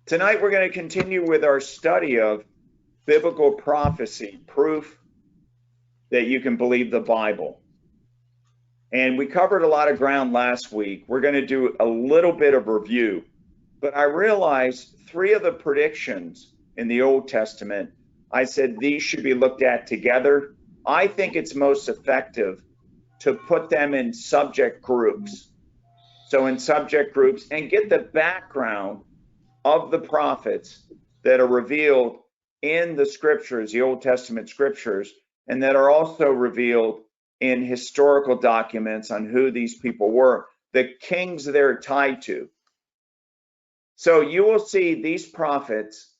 Tonight we're going to continue with our study of biblical prophecy, proof that you can believe the Bible. And we covered a lot of ground last week. We're going to do a little bit of review, but I realized 3 of the predictions in the Old Testament, I said these should be looked at together. I think it's most effective to put them in subject groups. So in subject groups, and get the background of the prophets that are revealed in the scriptures, the Old Testament scriptures, and that are also revealed in historical documents on who these people were, the kings they're tied to. So you will see these prophets,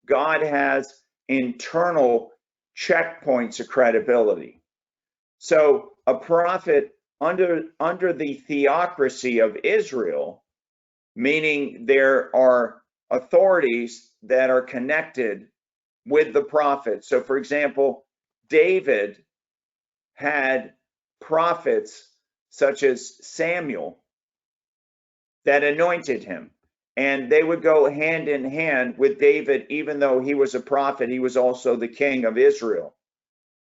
God has internal checkpoints of credibility. So a prophet under the theocracy of Israel, meaning there are authorities that are connected with the prophet. So for example, David had prophets such as Samuel that anointed him, and they would go hand in hand with David. Even though he was a prophet, he was also the king of Israel.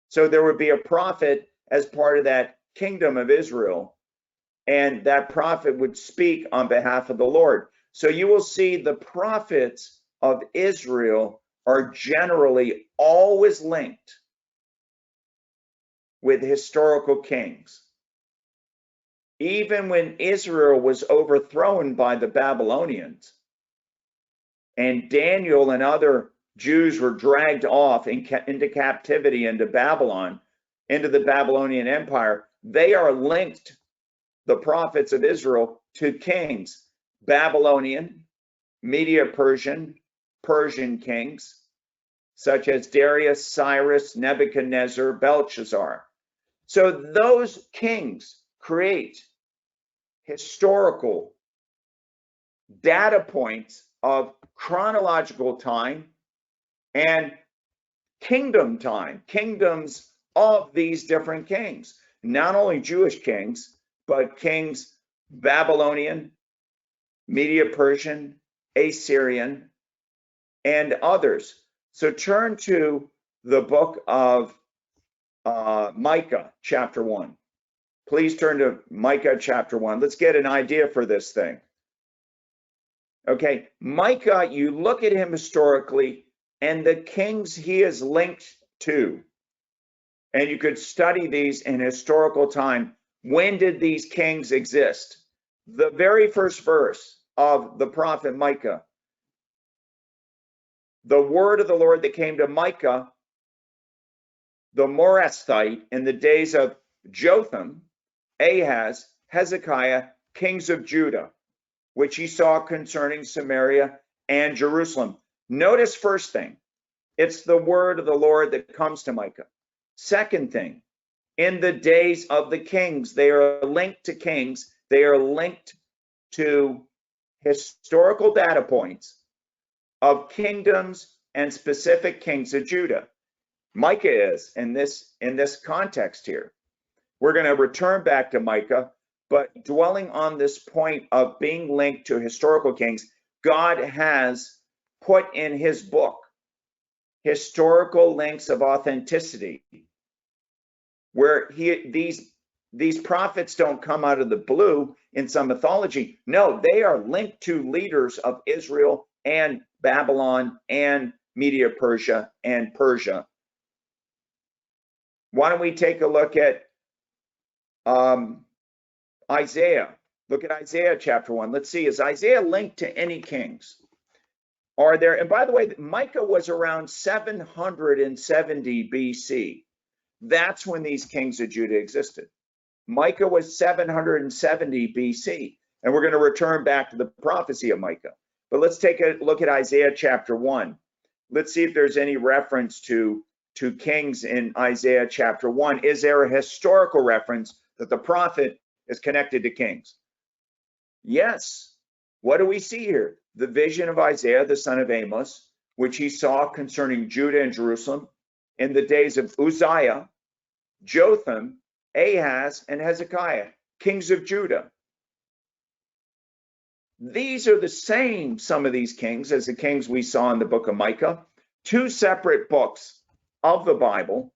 So there would be a prophet as part of that kingdom of Israel, and that prophet would speak on behalf of the Lord. So you will see the prophets of Israel are generally always linked with historical kings. Even when Israel was overthrown by the Babylonians and Daniel and other Jews were dragged off into captivity into Babylon, into the Babylonian Empire, they are linked, the prophets of Israel, to kings, Babylonian, Medo-Persian, Persian kings, such as Darius, Cyrus, Nebuchadnezzar, Belshazzar. So those kings create historical data points of chronological time and kingdom time, kingdoms of these different kings, not only Jewish kings, but kings Babylonian, Medo-Persian, Assyrian, and others. So turn to the book of Micah, chapter 1. Please turn to Micah, chapter 1. Let's get an idea for this thing. Okay, Micah, you look at him historically and the kings he is linked to. And you could study these in historical time. When did these kings exist? The very first verse of the prophet Micah. The word of the Lord that came to Micah, the Morasthite, in the days of Jotham, Ahaz, Hezekiah, kings of Judah, which he saw concerning Samaria and Jerusalem. Notice first thing, it's the word of the Lord that comes to Micah. Second thing, in the days of the kings, they are linked to kings. They are linked to historical data points of kingdoms and specific kings of Judah. Micah is in this context here. We're going to return back to Micah, but dwelling on this point of being linked to historical kings, God has put in his book historical links of authenticity, where these prophets don't come out of the blue in some mythology. No, they are linked to leaders of Israel and Babylon and Medo-Persia and Persia. Why don't we take a look at Isaiah? Look at Isaiah chapter 1. Let's see, is Isaiah linked to any kings? Are there, and by the way, Micah was around 770 BC. That's when these kings of Judah existed. Micah was 770 BC, and we're going to return back to the prophecy of Micah. But let's take a look at Isaiah chapter 1. Let's see if there's any reference to kings in Isaiah chapter 1. Is there a historical reference that the prophet is connected to kings? Yes. What do we see here? The vision of Isaiah, the son of Amos, which he saw concerning Judah and Jerusalem in the days of Uzziah, Jotham, Ahaz, and Hezekiah, kings of Judah. These are the same, some of these kings, as the kings we saw in the book of Micah. Two separate books of the Bible,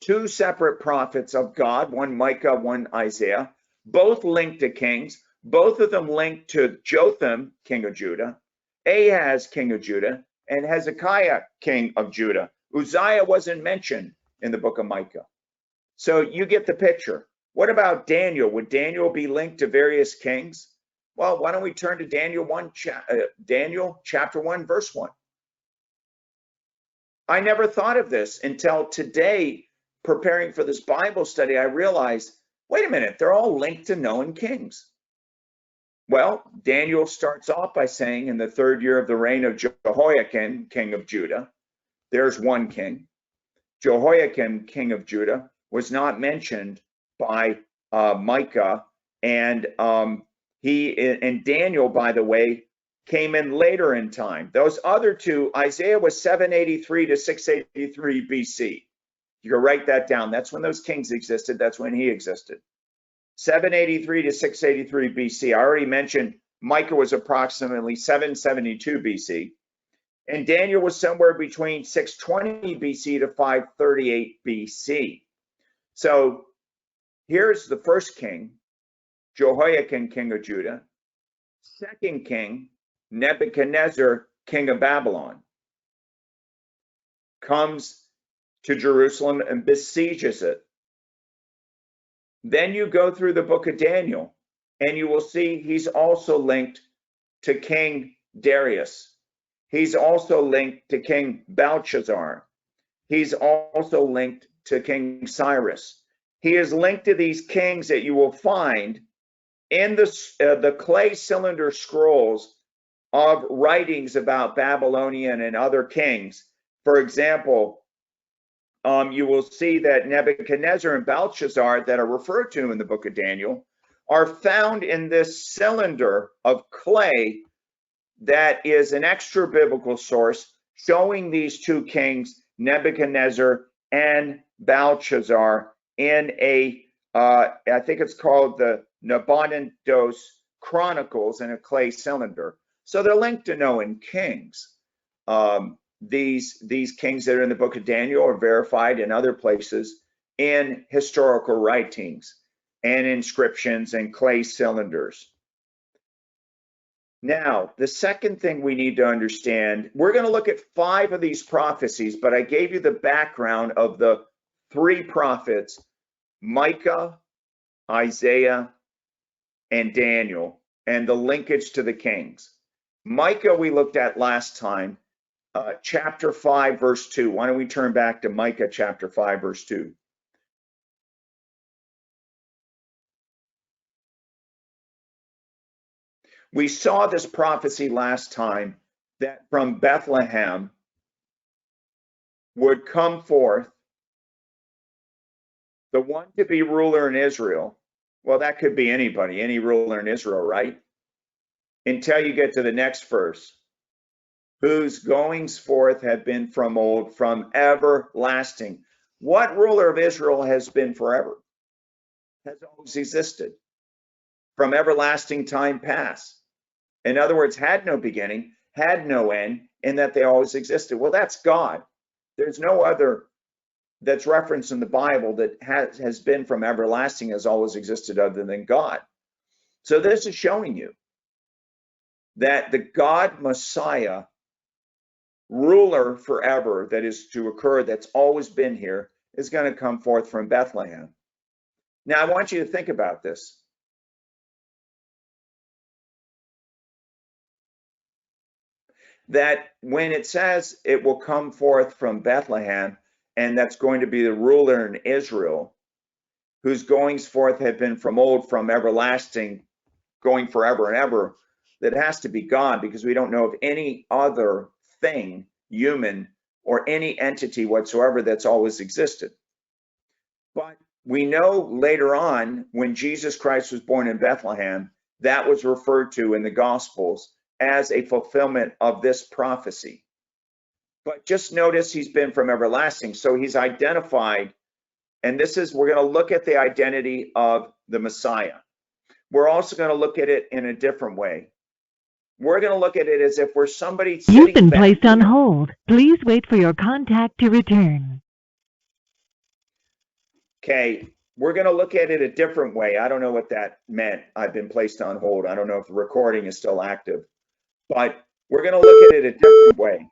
two separate prophets of God, one Micah, one Isaiah, both linked to kings, both of them linked to Jotham, king of Judah, Ahaz, king of Judah, and Hezekiah, king of Judah. Uzziah wasn't mentioned in the book of Micah. So you get the picture. What about Daniel? Would Daniel be linked to various kings? Well, why don't we turn to Daniel chapter 1, verse 1. I never thought of this until today, preparing for this Bible study. I realized, wait a minute, they're all linked to known kings. Well, Daniel starts off by saying, in the 3rd year of the reign of Jehoiakim, king of Judah, there's one king. Jehoiakim, king of Judah, was not mentioned by Micah, and Daniel, by the way, came in later in time. Those other two, Isaiah was 783 to 683 BC. You can write that down. That's when those kings existed. That's when he existed. 783 to 683 BC. I already mentioned Micah was approximately 772 BC. And Daniel was somewhere between 620 BC to 538 BC. So here's the first king, Jehoiakim, king of Judah. Second king, Nebuchadnezzar, king of Babylon, comes to Jerusalem and besieges it. Then you go through the book of Daniel, and you will see he's also linked to King Darius. He's also linked to King Belshazzar. He's also linked to King Cyrus. He is linked to these kings that you will find in the clay cylinder scrolls of writings about Babylonian and other kings. For example, you will see that Nebuchadnezzar and Belshazzar that are referred to in the book of Daniel are found in this cylinder of clay that is an extra biblical source showing these two kings, Nebuchadnezzar and Belshazzar, in I think it's called the Nabonidus Chronicles in a clay cylinder. So they're linked to known kings. These kings that are in the book of Daniel are verified in other places in historical writings and inscriptions and clay cylinders. Now, the second thing we need to understand, we're going to look at 5 of these prophecies, but I gave you the background of the 3 prophets, Micah, Isaiah, and Daniel, and the linkage to the kings. Micah we looked at last time, chapter 5, verse 2. Why don't we turn back to Micah chapter 5, verse 2. We saw this prophecy last time that from Bethlehem would come forth the one to be ruler in Israel. Well, that could be anybody, any ruler in Israel, right? Until you get to the next verse. Whose goings forth have been from old, from everlasting. What ruler of Israel has been forever? Has always existed. From everlasting time past. In other words, had no beginning, had no end, and that they always existed. Well, that's God. There's no other that's referenced in the Bible that has been from everlasting, has always existed other than God. So this is showing you that the God Messiah, ruler forever, that is to occur, that's always been here, is going to come forth from Bethlehem. Now, I want you to think about this. That when it says it will come forth from Bethlehem, and that's going to be the ruler in Israel, whose goings forth have been from old, from everlasting, going forever and ever, that has to be God, because we don't know of any other thing, human, or any entity whatsoever that's always existed. But we know later on, when Jesus Christ was born in Bethlehem, that was referred to in the Gospels as a fulfillment of this prophecy. But just notice he's been from everlasting. So he's identified, and we're going to look at the identity of the Messiah. We're also going to look at it in a different way. we're going to look at it as if we're somebody You've sitting been back placed on there. hold. Please wait for your contact to return. Okay, we're going to look at it a different way. I don't know what that meant. I've been placed on hold. I don't know if the recording is still active, but we're going to look at it a different way.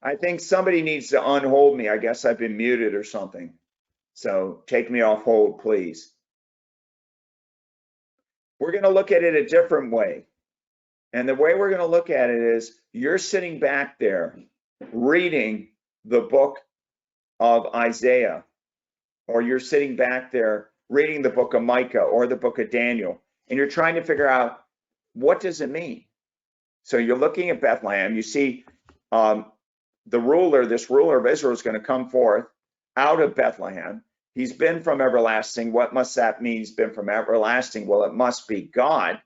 I think somebody needs to unhold me. I guess I've been muted or something. So take me off hold, please. We're going to look at it a different way. And the way we're going to look at it is you're sitting back there reading the book of Isaiah, or you're sitting back there reading the book of Micah or the book of Daniel, and you're trying to figure out, what does it mean? So you're looking at Bethlehem. You see the ruler, this ruler of Israel, is going to come forth out of Bethlehem. He's been from everlasting. What must that mean? He's been from everlasting. Well, it must be God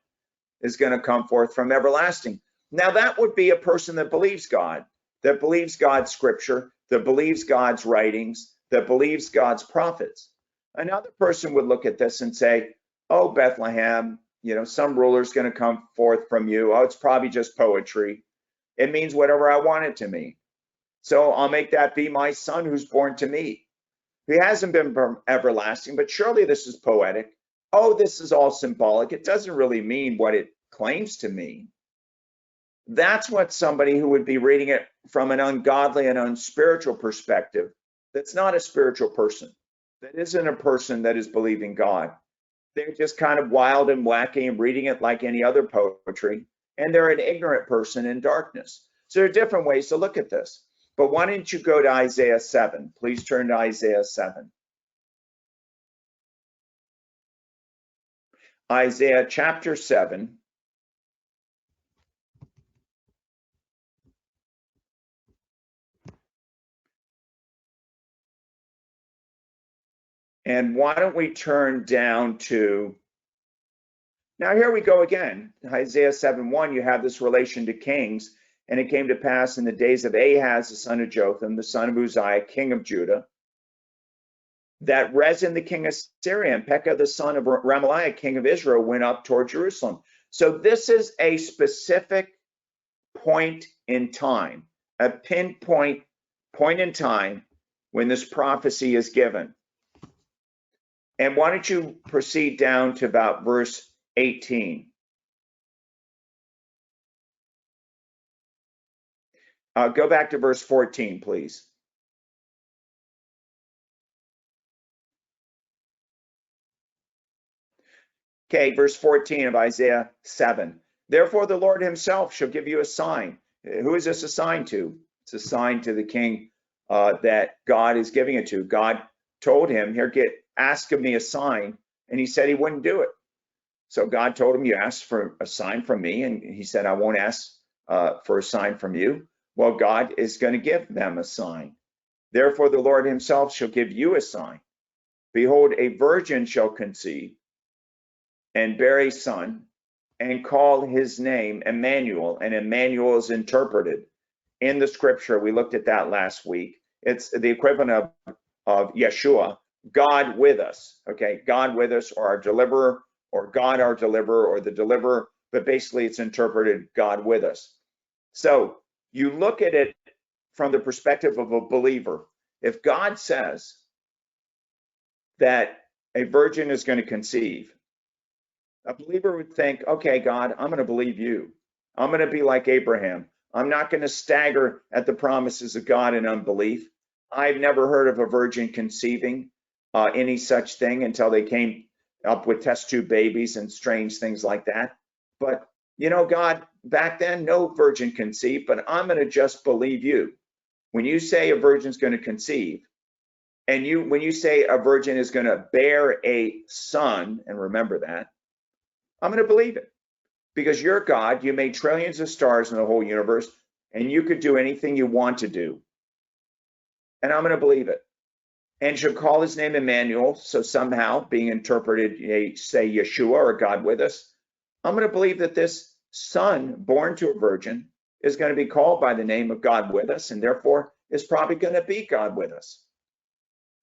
is going to come forth from everlasting. Now, that would be a person that believes God, that believes God's scripture, that believes God's writings, that believes God's prophets. Another person would look at this and say, oh, Bethlehem, you know, some ruler's going to come forth from you. Oh, it's probably just poetry. It means whatever I want it to mean. So I'll make that be my son who's born to me. He hasn't been from everlasting, but surely this is poetic. Oh, this is all symbolic. It doesn't really mean what it claims to mean. That's what somebody who would be reading it from an ungodly and unspiritual perspective, that's not a spiritual person, that isn't a person that is believing God. They're just kind of wild and wacky and reading it like any other poetry, and they're an ignorant person in darkness. So there are different ways to look at this. But why don't you go to Isaiah 7? Please turn to Isaiah 7. Isaiah chapter 7. And why don't we turn down to, now here we go again, Isaiah 7:1, you have this relation to kings. And it came to pass in the days of Ahaz, the son of Jotham, the son of Uzziah, king of Judah, that Rezin, the king of Syria, and Pekah, the son of Remaliah, king of Israel, went up toward Jerusalem. So this is a specific point in time, a pinpoint point in time when this prophecy is given. And why don't you proceed down to about verse 18. Go back to verse 14, please. Okay, verse 14 of Isaiah 7. Therefore, the Lord himself shall give you a sign. Who is this a sign to? It's a sign to the king that God is giving it to. God told him, here, ask of me a sign. And he said he wouldn't do it. So God told him, you asked for a sign from me. And he said, I won't ask for a sign from you. Well, God is going to give them a sign. Therefore, the Lord himself shall give you a sign. Behold, a virgin shall conceive and bear a son, and call his name Emmanuel. And Emmanuel is interpreted in the scripture. We looked at that last week. It's the equivalent of Yeshua, God with us. Okay, God with us, or our deliverer, or God our deliverer, or the deliverer. But basically, it's interpreted God with us. So you look at it from the perspective of a believer. If God says that a virgin is going to conceive, a believer would think, okay, God, I'm going to believe you. I'm going to be like Abraham. I'm not going to stagger at the promises of God in unbelief. I've never heard of a virgin conceiving any such thing until they came up with test tube babies and strange things like that. But, you know, God, back then, no virgin conceived, but I'm going to just believe you. When you say a virgin's going to conceive, and when you say a virgin is going to bear a son, and remember that, I'm going to believe it, because you're God. You made trillions of stars in the whole universe, and you could do anything you want to do. And I'm going to believe it. And shall call his name Emmanuel. So somehow being interpreted, say Yeshua, or God with us. I'm going to believe that this son born to a virgin is going to be called by the name of God with us, and therefore is probably going to be God with us.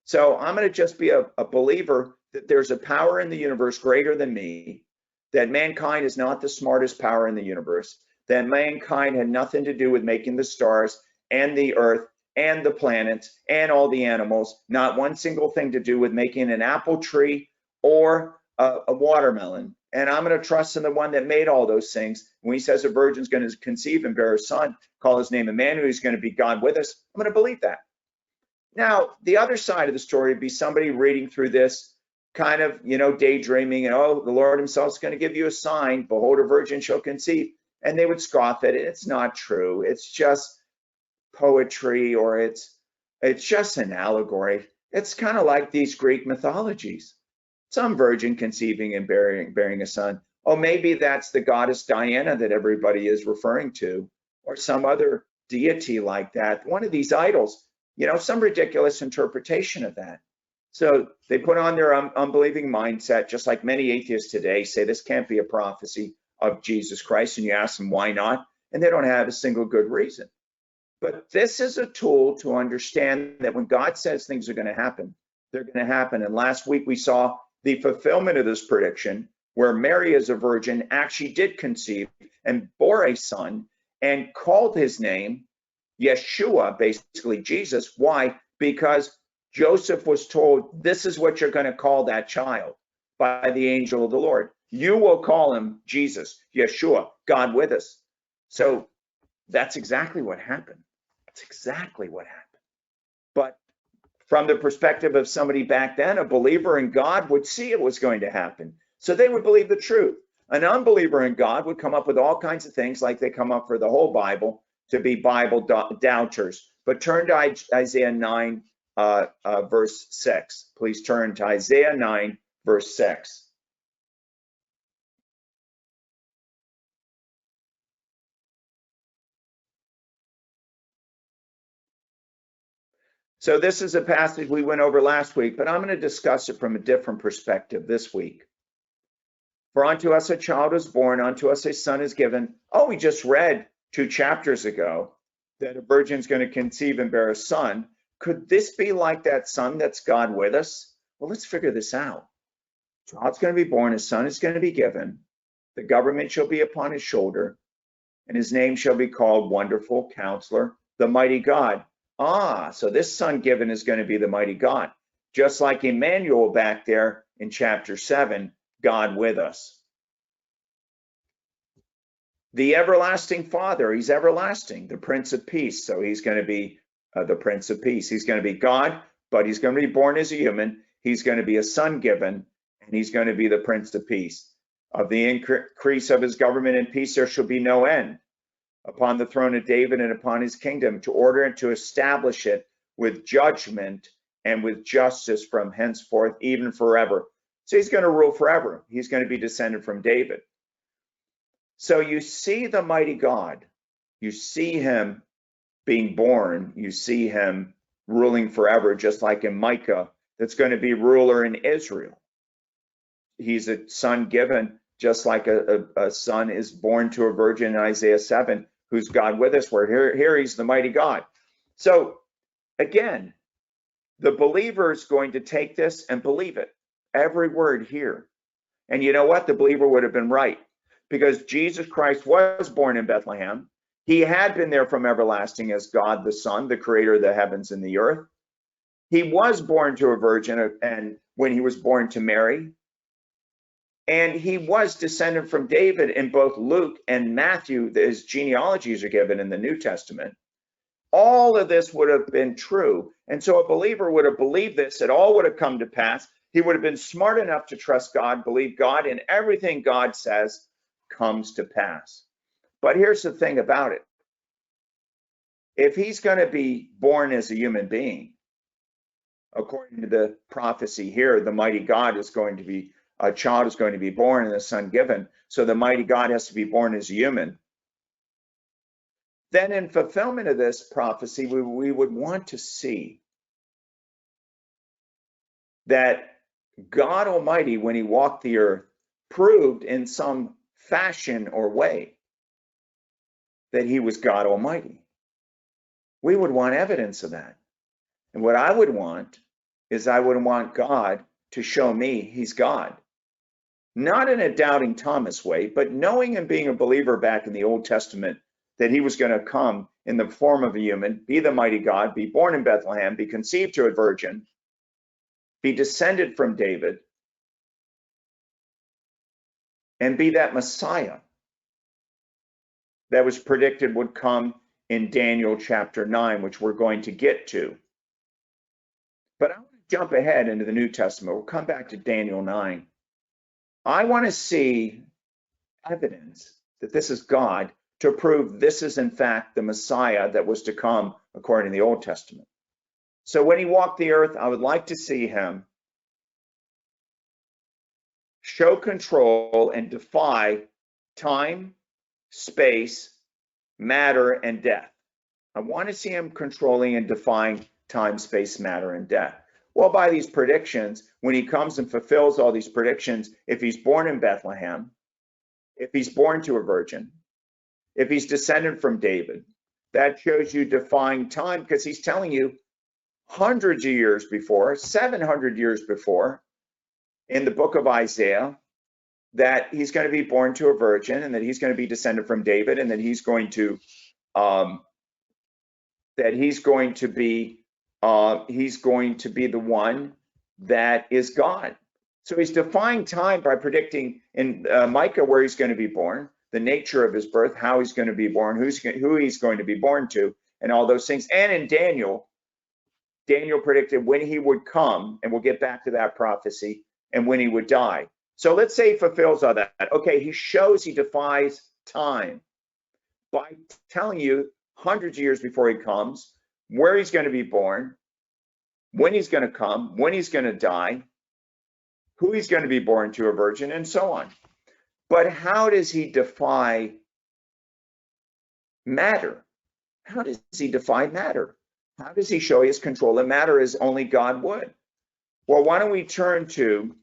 So I'm going to just be a believer that there's a power in the universe greater than me that mankind is not the smartest power in the universe, that mankind had nothing to do with making the stars and the earth and the planets and all the animals, not one single thing to do with making an apple tree or a watermelon. And I'm going to trust in the one that made all those things. When he says a virgin's going to conceive and bear a son, call his name Emmanuel, he's going to be God with us, I'm going to believe that. Now, the other side of the story would be somebody reading through this kind of, daydreaming, and, oh, the Lord himself is going to give you a sign, behold, a virgin shall conceive. And they would scoff at it. It's not true. It's just poetry, or it's just an allegory. It's kind of like these Greek mythologies. Some virgin conceiving and bearing a son. Oh, maybe that's the goddess Diana that everybody is referring to, or some other deity like that. One of these idols, some ridiculous interpretation of that. So they put on their unbelieving mindset, just like many atheists today say this can't be a prophecy of Jesus Christ, and you ask them why not, and they don't have a single good reason. But this is a tool to understand that when God says things are going to happen, they're going to happen. And last week we saw the fulfillment of this prediction, where Mary as a virgin actually did conceive and bore a son and called his name Yeshua, basically Jesus. Why? Because Joseph was told, this is what you're going to call that child by the angel of the Lord. You will call him Jesus, Yeshua, God with us. So that's exactly what happened. That's exactly what happened. But from the perspective of somebody back then, a believer in God would see it was going to happen. So they would believe the truth. An unbeliever in God would come up with all kinds of things, like they come up for the whole Bible, to be Bible doubters. But turn to Isaiah 9, verse 6. Please turn to Isaiah 9, verse 6. So this is a passage we went over last week, but I'm going to discuss it from a different perspective this week. For unto us a child is born, unto us a son is given. Oh, we just read 2 chapters ago that a virgin's going to conceive and bear a son. Could this be like that son that's God with us? Well, let's figure this out. A child's going to be born, a son is going to be given. The government shall be upon his shoulder, and his name shall be called Wonderful Counselor, the Mighty God. So this son given is going to be the Mighty God. Just like Emmanuel back there in chapter 7, God with us. The everlasting Father, he's everlasting, the Prince of Peace. So he's going to be the Prince of Peace. He's going to be God, but he's going to be born as a human. He's going to be a son given, and he's going to be the Prince of Peace. Of the increase of his government and peace, there shall be no end upon the throne of David and upon his kingdom, to order and to establish it with judgment and with justice from henceforth, even forever. So he's going to rule forever. He's going to be descended from David. So you see the mighty God, you see him being born, you see him ruling forever, just like in Micah, that's going to be ruler in Israel. He's a son given, just like a son is born to a virgin in Isaiah 7, who's God with us, where here he's the mighty God. So again, the believer is going to take this and believe it, every word here. And you know what? The believer would have been right, because Jesus Christ was born in Bethlehem. He had been there from everlasting as God the Son, the creator of the heavens and the earth. He was born to a virgin, and when he was born to Mary, and he was descended from David in both Luke and Matthew. His genealogies are given in the New Testament. All of this would have been true. And so a believer would have believed this. It all would have come to pass. He would have been smart enough to trust God, believe God, and everything God says comes to pass. But here's the thing about it. If he's going to be born as a human being, according to the prophecy here, the mighty God is going to be, a child is going to be born and a son given. So the mighty God has to be born as a human. Then in fulfillment of this prophecy, we would want to see that God Almighty, when he walked the earth, proved in some fashion or way that he was God Almighty. We would want evidence of that. And what I would want is I would want God to show me he's God. not in a doubting Thomas way, but knowing and being a believer back in the Old Testament that he was going to come in the form of a human, be the mighty God, be born in Bethlehem, be conceived to a virgin, be descended from David, and be that Messiah that was predicted would come in Daniel chapter 9, which we're going to get to. But I want to jump ahead into the New Testament. We'll come back to Daniel 9. I want to see evidence that this is God to prove this is in fact the Messiah that was to come according to the Old Testament. So when he walked the earth, I would like to see him show control and defy time, space, matter, and death. I want to see him controlling and defying time, space, matter, and death. Well, by these predictions, when he comes and fulfills all these predictions, if he's born in Bethlehem, if he's born to a virgin, if he's descended from David, that shows you defying time, because he's telling you hundreds of years before, 700 years before, in the book of Isaiah, that he's going to be born to a virgin and that he's going to be descended from David and that he's going to be the one that is God. So he's defying time by predicting in Micah where he's going to be born, the nature of his birth, how he's going to be born, who he's going to be born to, and all those things. And in Daniel predicted when he would come, and we'll get back to that prophecy, and when he would die. So let's say he fulfills all that. Okay, he shows he defies time by telling you hundreds of years before he comes, where he's going to be born, when he's going to come, when he's going to die, who he's going to be born to a virgin, and so on. But how does he defy matter? How does he defy matter? How does he show his control of matter as only God would? Well, why don't we turn to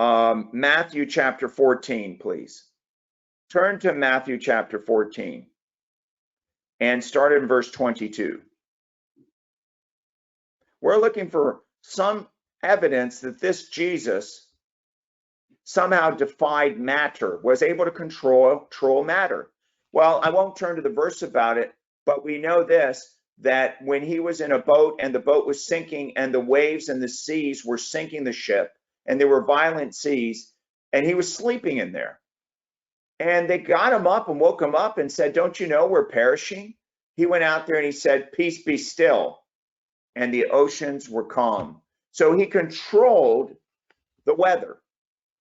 Matthew chapter 14, please. Turn to Matthew chapter 14 and start in verse 22. We're looking for some evidence that this Jesus somehow defied matter, was able to control matter. Well, I won't turn to the verse about it, but we know this, that when he was in a boat and the boat was sinking and the waves and the seas were sinking the ship and there were violent seas and he was sleeping in there. And they got him up and woke him up and said, "Don't you know we're perishing?" He went out there and he said, "Peace, be still." And the oceans were calm. So he controlled the weather.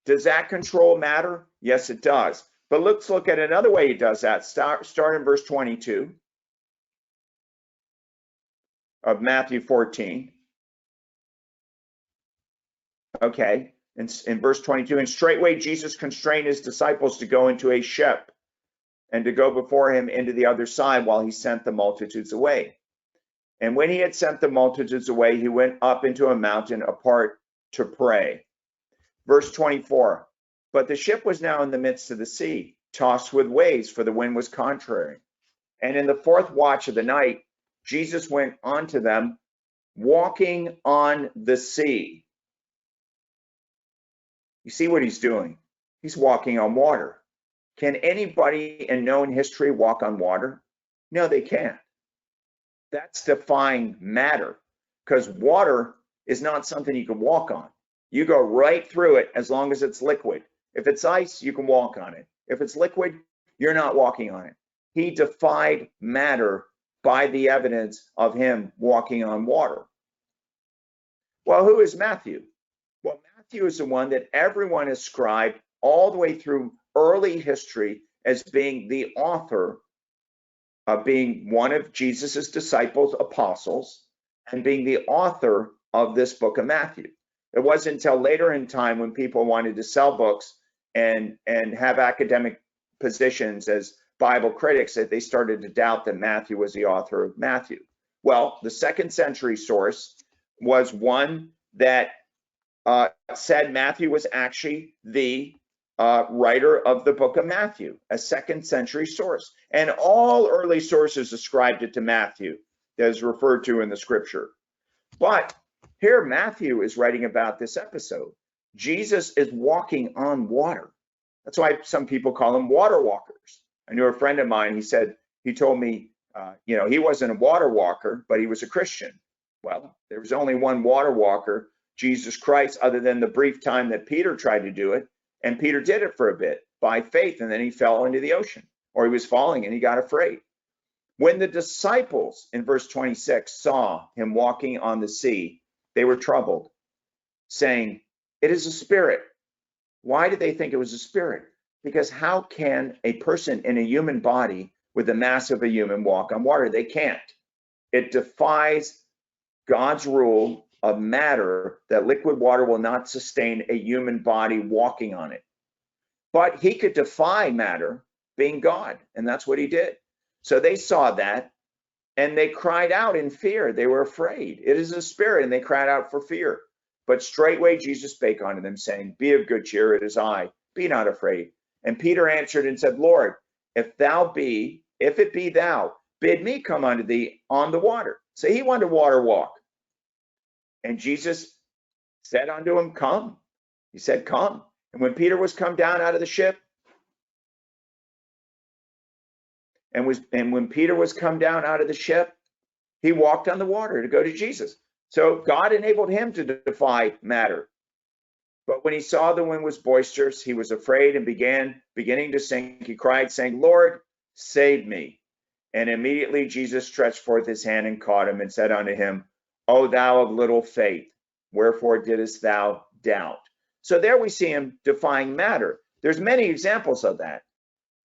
Does that control matter? Yes, it does. But let's look at another way he does that. Start in verse 22 of Matthew 14. Okay, in verse 22, and straightway Jesus constrained his disciples to go into a ship and to go before him into the other side while he sent the multitudes away. And when he had sent the multitudes away, he went up into a mountain apart to pray. Verse 24, but the ship was now in the midst of the sea, tossed with waves, for the wind was contrary. And in the fourth watch of the night, Jesus went unto them, walking on the sea. You see what he's doing? He's walking on water. Can anybody in known history walk on water? No, they can't. That's defying matter, because water is not something you can walk on. You go right through it as long as it's liquid. If it's ice, you can walk on it. If it's liquid, you're not walking on it. He defied matter by the evidence of him walking on water. Well, who is Matthew? Well, Matthew is the one that everyone ascribed all the way through early history as being the author of being one of Jesus's disciples, apostles, and being the author of this book of Matthew. It wasn't until later in time when people wanted to sell books and have academic positions as Bible critics that they started to doubt that Matthew was the author of Matthew. Well, the second century source was one that said Matthew was actually the writer of the book of Matthew, a second century source. And all early sources ascribed it to Matthew, that is referred to in the scripture. But here Matthew is writing about this episode. Jesus is walking on water. That's why some people call them water walkers. I knew a friend of mine, he told me, he wasn't a water walker, but he was a Christian. Well, there was only one water walker, Jesus Christ, other than the brief time that Peter tried to do it. And Peter did it for a bit by faith, and then he fell into the ocean, or he was falling and he got afraid. When the disciples in verse 26 saw him walking on the sea, they were troubled, saying, "It is a spirit." Why did they think it was a spirit? Because how can a person in a human body with the mass of a human walk on water? They can't. It defies God's rule of matter that liquid water will not sustain a human body walking on it. But he could defy matter, being God, and that's what he did. So they saw that, and they cried out in fear. They were afraid. It is a spirit, and they cried out for fear. But straightway Jesus spake unto them, saying, Be of good cheer, it is I, be not afraid. And Peter answered and said, Lord, if it be thou, bid me come unto thee on the water. So he wanted to water walk. And Jesus said unto him, Come. He said, Come. And when Peter was come down out of the ship, and when Peter was come down out of the ship, he walked on the water to go to Jesus. So God enabled him to defy matter. But when he saw the wind was boisterous, he was afraid and beginning to sink. He cried, saying, Lord, save me. And immediately Jesus stretched forth his hand and caught him and said unto him, O thou of little faith, wherefore didst thou doubt? So there we see him defying matter. There's many examples of that.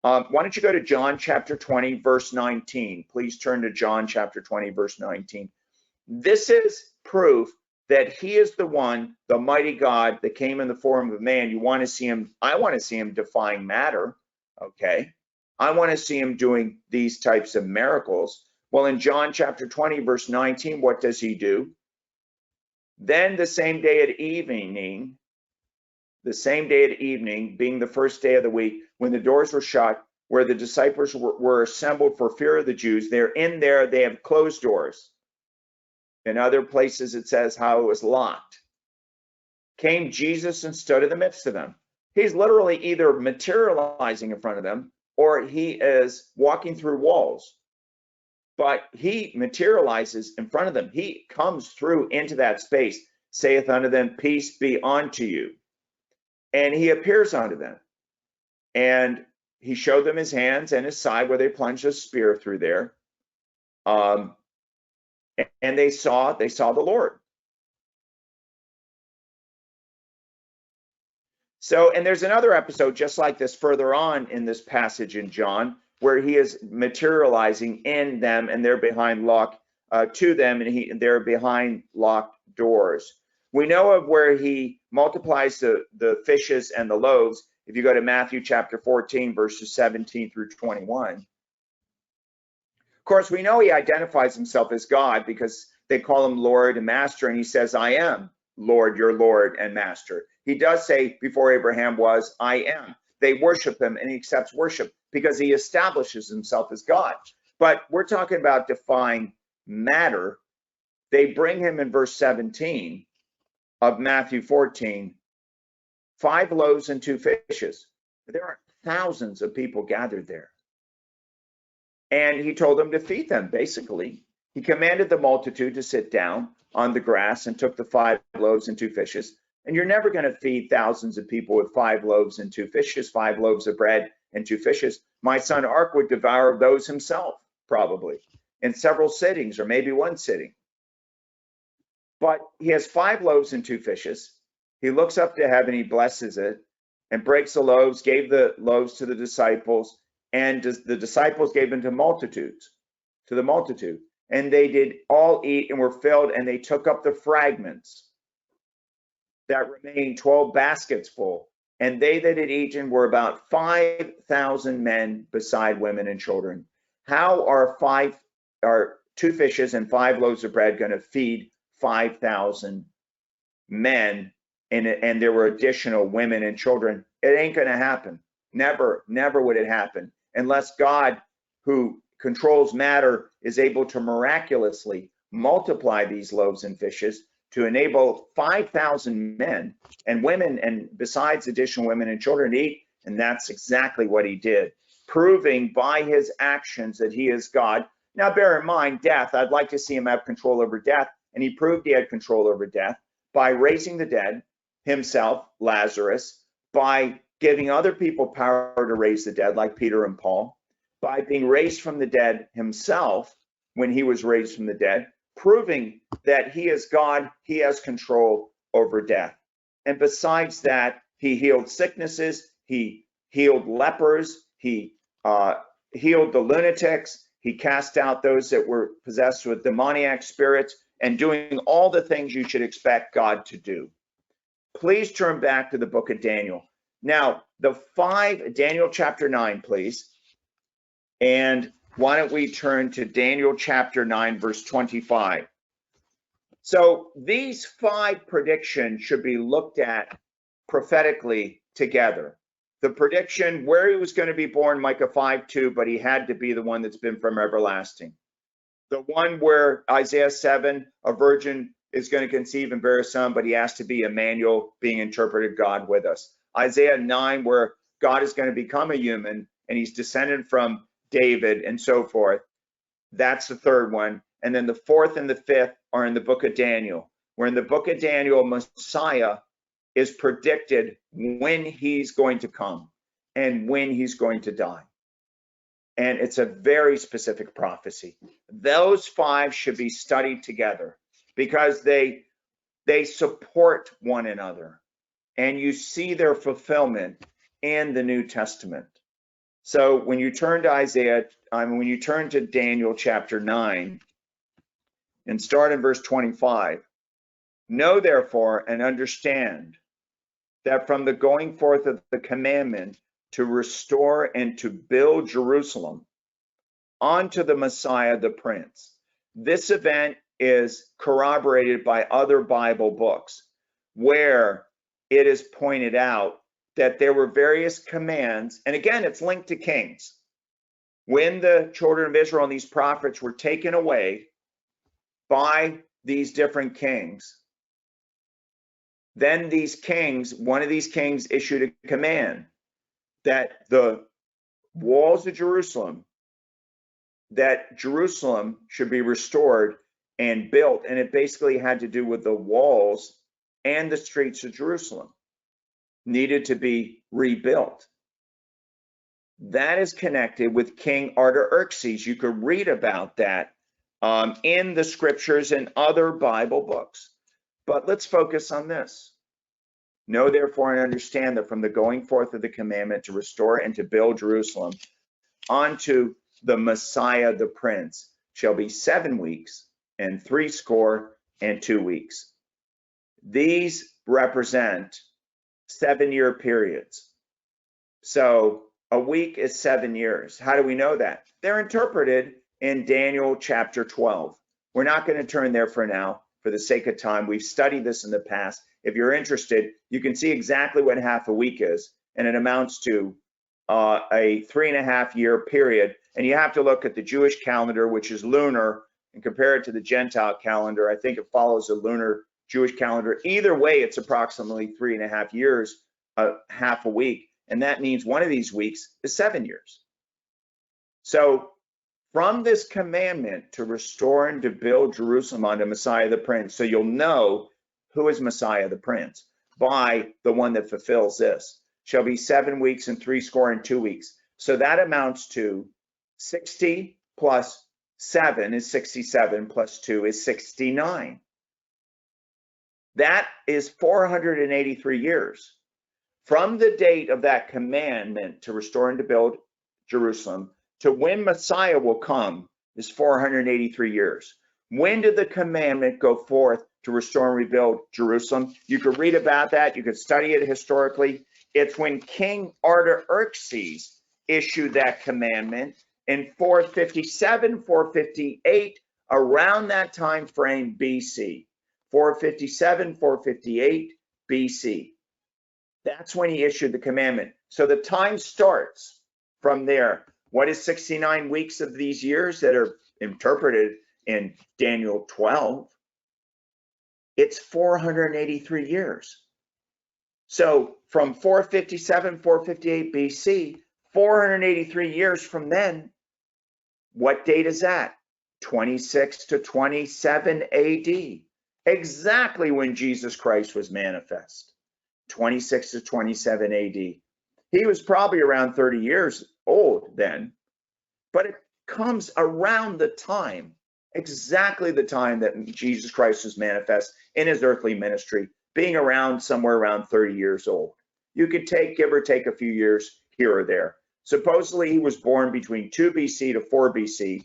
Why don't you go to John chapter 20, verse 19. Please turn to John chapter 20, verse 19. This is proof that he is the one, the mighty God that came in the form of a man. I want to see him defying matter, okay? I want to see him doing these types of miracles. Well, in John chapter 20, verse 19, what does he do? Then the same day at evening, being the first day of the week, when the doors were shut, where the disciples were assembled for fear of the Jews, they're in there, they have closed doors. In other places, it says how it was locked. Came Jesus and stood in the midst of them. He's literally either materializing in front of them or he is walking through walls. But he materializes in front of them. He comes through into that space, saith unto them, Peace be unto you. And he appears unto them. And he showed them his hands and his side where they plunged a spear through there. And they saw the Lord. So, and there's another episode just like this further on in this passage in John, where he is materializing in them, and they're behind locked they're behind locked doors. We know of where he multiplies the fishes and the loaves. If you go to Matthew chapter 14, verses 17 through 21. Of course, we know he identifies himself as God because they call him Lord and Master, and he says, I am Lord, your Lord and Master. He does say before Abraham was, I am. They worship him, and he accepts worship because he establishes himself as God. But we're talking about defying matter. They bring him in verse 17 of Matthew 14, 5 loaves and 2 fishes. There are thousands of people gathered there. And he told them to feed them, basically. He commanded the multitude to sit down on the grass and took the 5 loaves and 2 fishes. And you're never going to feed thousands of people with 5 loaves and 2 fishes, 5 loaves of bread and 2 fishes. My son Ark would devour those himself, probably, in several sittings or maybe one sitting. But he has 5 loaves and 2 fishes. He looks up to heaven, he blesses it, and breaks the loaves, gave the loaves to the disciples, and the disciples gave them to the multitude. And they did all eat and were filled, and they took up the fragments that remained, 12 baskets full. And they that had eaten were about 5,000 men, beside women and children. How are 2 fishes and 5 loaves of bread going to feed 5,000 men? And there were additional women and children. It ain't going to happen. Never would it happen unless God, who controls matter, is able to miraculously multiply these loaves and fishes to enable 5,000 men and women, and besides additional women and children, to eat. And that's exactly what he did, proving by his actions that he is God. Now, bear in mind, death, I'd like to see him have control over death. And he proved he had control over death by raising the dead himself, Lazarus, by giving other people power to raise the dead, like Peter and Paul, by being raised from the dead himself when he was raised from the dead, proving that he is God, he has control over death. And besides that, he healed sicknesses, he healed lepers, he healed the lunatics, he cast out those that were possessed with demoniac spirits, and doing all the things you should expect God to do. Please turn back to the book of Daniel. Now, Daniel chapter 9, please. And why don't we turn to Daniel chapter 9, verse 25. So these 5 predictions should be looked at prophetically together. The prediction where he was going to be born, Micah 5:2, but he had to be the one that's been from everlasting. The one where Isaiah 7, a virgin is going to conceive and bear a son, but he has to be Emmanuel, being interpreted God with us. Isaiah 9, where God is going to become a human and he's descended from David and so forth. That's the third one. And then the fourth and the fifth are in the book of Daniel, where in the book of Daniel, Messiah is predicted when he's going to come and when he's going to die. And it's a very specific prophecy. Those 5 should be studied together because they support one another, and you see their fulfillment in the New Testament. So when you turn to when you turn to Daniel chapter 9 and start in verse 25, know therefore and understand that from the going forth of the commandment to restore and to build Jerusalem onto the Messiah, the Prince. This event is corroborated by other Bible books where it is pointed out that there were various commands, and again, it's linked to kings. When the children of Israel and these prophets were taken away by these different kings, then one of these kings issued a command that the walls of Jerusalem should be restored and built. And it basically had to do with the walls and the streets of Jerusalem needed to be rebuilt. That is connected with King Artaxerxes. You could read about that in the scriptures and other Bible books. But let's focus on this. Know therefore and understand that from the going forth of the commandment to restore and to build Jerusalem onto the Messiah, the Prince, shall be 7 weeks and 62 weeks. These represent 7-year periods. So a week is 7 years. How do we know that? They're interpreted in Daniel chapter 12. We're not going to turn there for now for the sake of time. We've studied this in the past. If you're interested, you can see exactly what half a week is, and it amounts to a 3.5-year period. And you have to look at the Jewish calendar, which is lunar, and compare it to the Gentile calendar. I think it follows a lunar Jewish calendar. Either way, it's approximately 3.5 years, half a week. And that means one of these weeks is 7 years. So from this commandment to restore and to build Jerusalem unto Messiah the Prince, so you'll know who is Messiah the Prince by the one that fulfills this, shall be 7 weeks and 62 weeks. So that amounts to 60 plus 7 is 67 plus 2 is 69. That is 483 years. From the date of that commandment to restore and to build Jerusalem to when Messiah will come is 483 years. When did the commandment go forth to restore and rebuild Jerusalem? You could read about that. You could study it historically. It's when King Artaxerxes issued that commandment in 457, 458, around that time frame BC. 457, 458 BC. That's when he issued the commandment. So the time starts from there. What is 69 weeks of these years that are interpreted in Daniel 12? it's 483 years. So from 457, 458 BC, 483 years from then, what date is that? 26 to 27 AD. Exactly when Jesus Christ was manifest. 26 to 27 AD. He was probably around 30 years old then, but it comes around the time, exactly the time that Jesus Christ was manifest in his earthly ministry, being around somewhere around 30 years old. You could give or take a few years here or there. Supposedly he was born between 2 BC to 4 BC.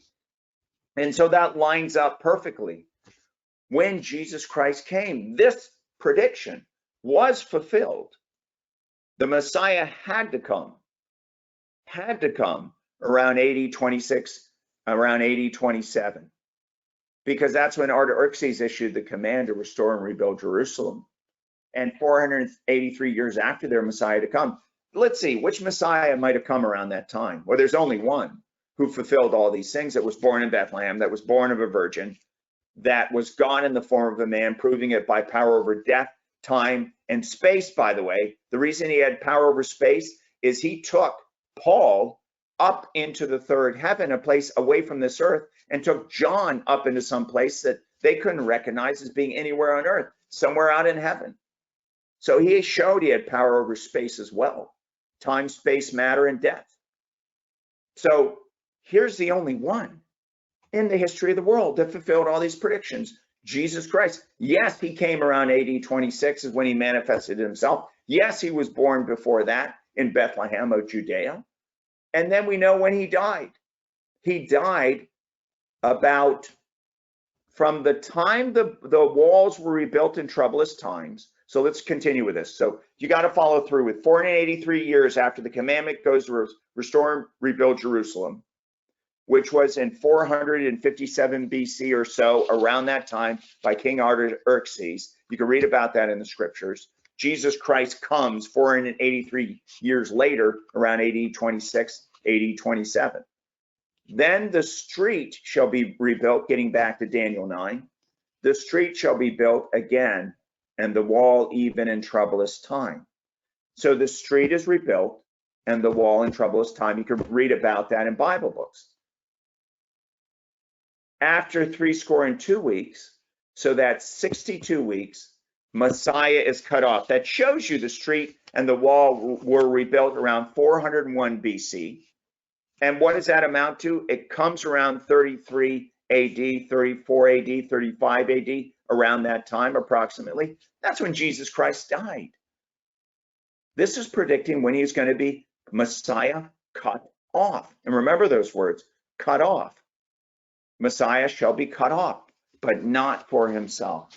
And so that lines up perfectly. When Jesus Christ came, this prediction was fulfilled. The Messiah had to come around AD 26, around AD 27, because that's when Artaxerxes issued the command to restore and rebuild Jerusalem. And 483 years after their Messiah to come. Let's see, which Messiah might have come around that time? Well, there's only one who fulfilled all these things, that was born in Bethlehem, that was born of a virgin, that was gone in the form of a man, proving it by power over death, time, and space, by the way. The reason he had power over space is he took Paul up into the third heaven, a place away from this earth, and took John up into some place that they couldn't recognize as being anywhere on earth, somewhere out in heaven. So he showed he had power over space as well, time, space, matter, and death. So here's the only one in the history of the world that fulfilled all these predictions. Jesus Christ. Yes, he came around AD 26 is when he manifested himself. Yes, he was born before that in Bethlehem of Judea. And then we know when he died. He died about from the time the walls were rebuilt in troublous times. So let's continue with this. So you got to follow through with 483 years after the commandment goes to restore and rebuild Jerusalem, which was in 457 BC or so, around that time, by King Artaxerxes. You can read about that in the scriptures. Jesus Christ comes 483 years later, around AD 26, AD 27. Then the street shall be rebuilt, getting back to Daniel 9. The street shall be built again, and the wall even in troublous time. So the street is rebuilt, and the wall in troublous time. You can read about that in Bible books. After 62 weeks, so that's 62 weeks, Messiah is cut off. That shows you the street and the wall were rebuilt around 401 BC. And what does that amount to? It comes around 33 AD, 34 AD, 35 AD, around that time approximately. That's when Jesus Christ died. This is predicting when he's going to be Messiah cut off. And remember those words, cut off. Messiah shall be cut off, but not for himself.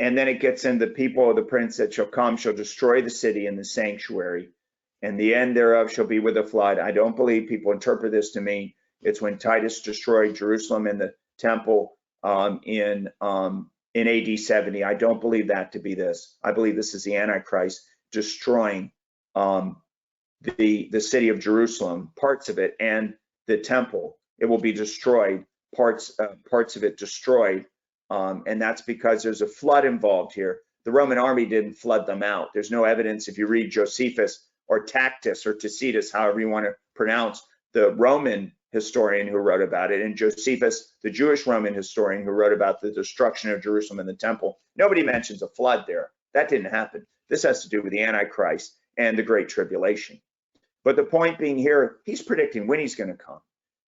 And then it gets in the people of the prince that shall come, shall destroy the city and the sanctuary, and the end thereof shall be with a flood. I don't believe people interpret this to mean it's when Titus destroyed Jerusalem and the temple in AD 70. I don't believe that to be this. I believe this is the Antichrist destroying the city of Jerusalem, parts of it, and the temple. It will be destroyed, parts of it destroyed, and that's because there's a flood involved here. The Roman army didn't flood them out. There's no evidence if you read Josephus or Tacitus or Tacitus, however you want to pronounce, the Roman historian who wrote about it, and Josephus, the Jewish Roman historian who wrote about the destruction of Jerusalem and the temple. Nobody mentions a flood there. That didn't happen. This has to do with the Antichrist and the Great Tribulation. But the point being here, he's predicting when he's going to come.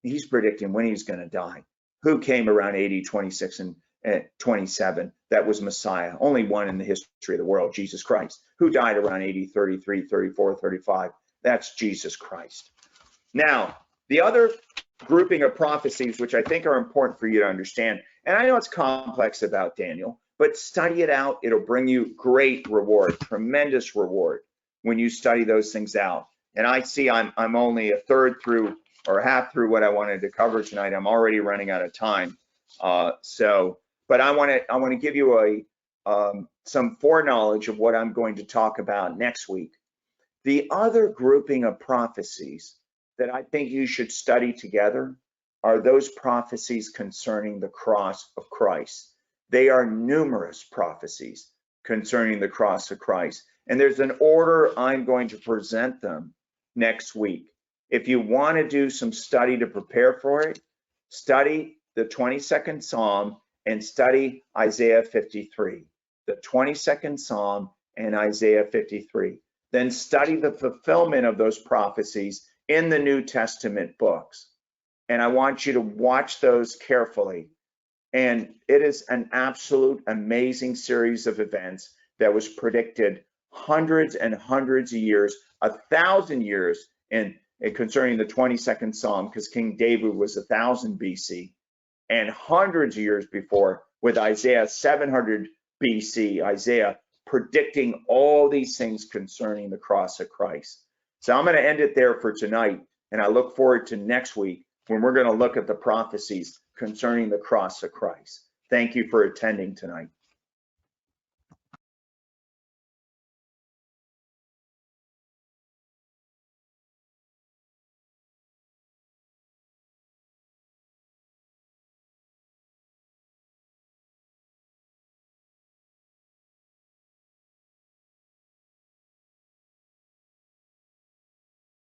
He's predicting when he's going to die. Who came around AD 26 and 27? That was Messiah. Only one in the history of the world, Jesus Christ. Who died around AD 33, 34, 35? That's Jesus Christ. Now, the other grouping of prophecies, which I think are important for you to understand, and I know it's complex about Daniel, but study it out. It'll bring you great reward, tremendous reward when you study those things out. And I see I'm only a third through or half through what I wanted to cover tonight. I'm already running out of time. But I want to give you some foreknowledge of what I'm going to talk about next week. The other grouping of prophecies that I think you should study together are those prophecies concerning the cross of Christ. They are numerous prophecies concerning the cross of Christ. And there's an order I'm going to present them next week. If you want to do some study to prepare for it, study the 22nd Psalm and study Isaiah 53. The 22nd Psalm and Isaiah 53. Then study the fulfillment of those prophecies in the New Testament books. And I want you to watch those carefully. And it is an absolute amazing series of events that was predicted hundreds and hundreds of years, 1,000 years in concerning the 22nd Psalm, because King David was 1000 BC, and hundreds of years before with Isaiah 700 BC, Isaiah predicting all these things concerning the cross of Christ. So I'm going to end it there for tonight, and I look forward to next week when we're going to look at the prophecies concerning the cross of Christ. Thank you for attending tonight.